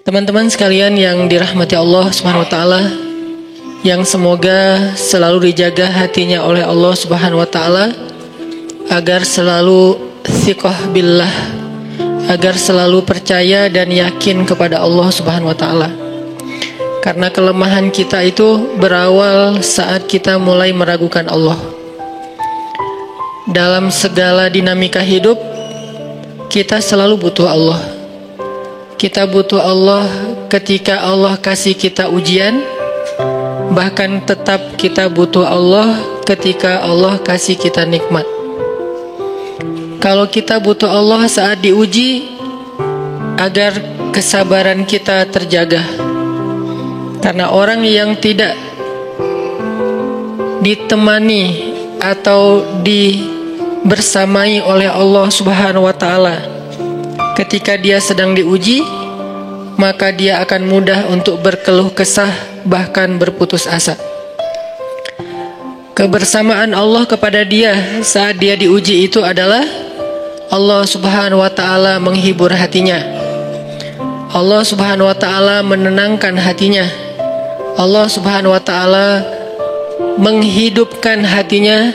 Teman-teman sekalian yang dirahmati Allah Subhanahu wa taala, yang semoga selalu dijaga hatinya oleh Allah Subhanahu wa taala agar selalu thiqah billah, agar selalu percaya dan yakin kepada Allah Subhanahu wa taala. Karena kelemahan kita itu berawal saat kita mulai meragukan Allah. Dalam segala dinamika hidup, kita selalu butuh Allah. Kita butuh Allah ketika Allah kasih kita ujian. Bahkan tetap kita butuh Allah ketika Allah kasih kita nikmat. Kalau kita butuh Allah saat diuji, agar kesabaran kita terjaga. Karena orang yang tidak ditemani atau dibersamai oleh Allah Subhanahu wa taala ketika dia sedang diuji, maka dia akan mudah untuk berkeluh kesah, bahkan berputus asa. Kebersamaan Allah kepada dia saat dia diuji itu adalah Allah Subhanahu wa taala menghibur hatinya. Allah Subhanahu wa taala menenangkan hatinya. Allah Subhanahu wa taala menghidupkan hatinya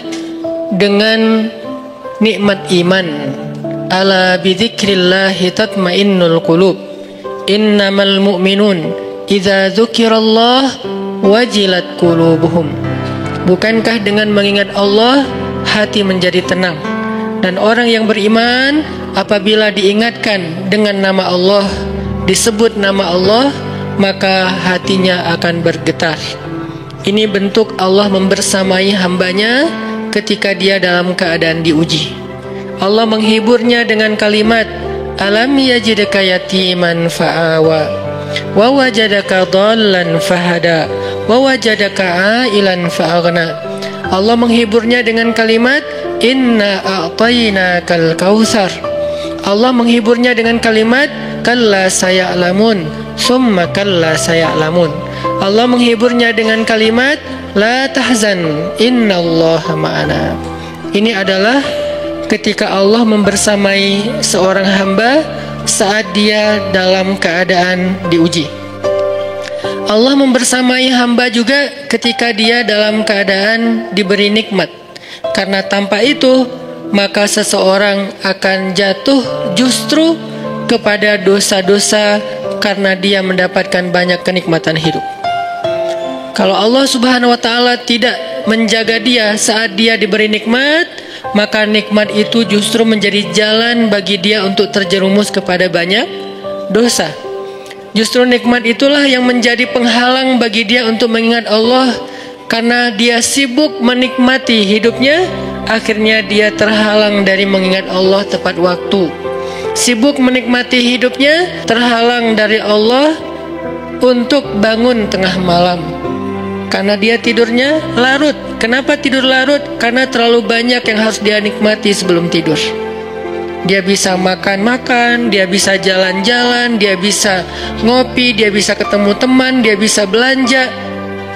dengan nikmat iman. Ala bidzikrillahi tatmainnul qulub. Innamal mu'minun idza dzukirallah wajilat qulubuhum. Bukankah dengan mengingat Allah hati menjadi tenang? Dan orang yang beriman apabila diingatkan dengan nama Allah, disebut nama Allah, maka hatinya akan bergetar. Ini bentuk Allah membersamai hambanya ketika dia dalam keadaan diuji. Allah menghiburnya dengan kalimat, alam yajidka yatiman fa'awa wa wajadaka dhallan fahada wa wajadaka ailan fa'aghna. Allah menghiburnya dengan kalimat, inna a'tainakal kautsar. Allah menghiburnya dengan kalimat, kalla saya'lamun summa kalla saya'lamun. Allah menghiburnya dengan kalimat, la tahzan innallaha ma'ana. Ini adalah ketika Allah membersamai seorang hamba saat dia dalam keadaan diuji. Allah membersamai hamba juga ketika dia dalam keadaan diberi nikmat. Karena tanpa itu, maka seseorang akan jatuh justru kepada dosa-dosa karena dia mendapatkan banyak kenikmatan hidup. Kalau Allah Subhanahu wa taala tidak menjaga dia saat dia diberi nikmat, maka nikmat itu justru menjadi jalan bagi dia untuk terjerumus kepada banyak dosa. Justru nikmat itulah yang menjadi penghalang bagi dia untuk mengingat Allah. Karena dia sibuk menikmati hidupnya, akhirnya dia terhalang dari mengingat Allah tepat waktu. Sibuk menikmati hidupnya, terhalang dari Allah untuk bangun tengah malam. Karena dia tidurnya larut. Kenapa tidur larut? Karena terlalu banyak yang harus dia nikmati sebelum tidur. Dia bisa makan-makan, dia bisa jalan-jalan, dia bisa ngopi, dia bisa ketemu teman, dia bisa belanja.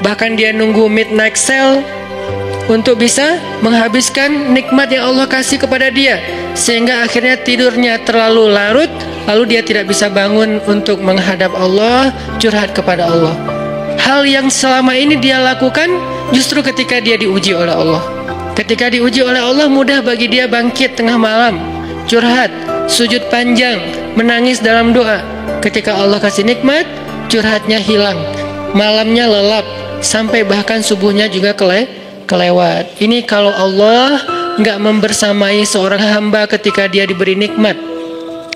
Bahkan dia nunggu midnight sale untuk bisa menghabiskan nikmat yang Allah kasih kepada dia. Sehingga akhirnya tidurnya terlalu larut, lalu dia tidak bisa bangun untuk menghadap Allah, curhat kepada Allah. Hal yang selama ini dia lakukan justru ketika dia diuji oleh Allah. Ketika diuji oleh Allah, mudah bagi dia bangkit tengah malam, curhat, sujud panjang, menangis dalam doa. Ketika Allah kasih nikmat, curhatnya hilang, malamnya lelap, sampai bahkan subuhnya juga kelewat. Ini kalau Allah nggak membersamai seorang hamba ketika dia diberi nikmat.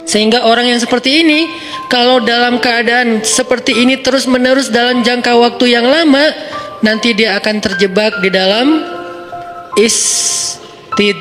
Sehingga orang yang seperti ini, kalau dalam keadaan seperti ini terus-menerus dalam jangka waktu yang lama, nanti dia akan terjebak di dalam istidraj.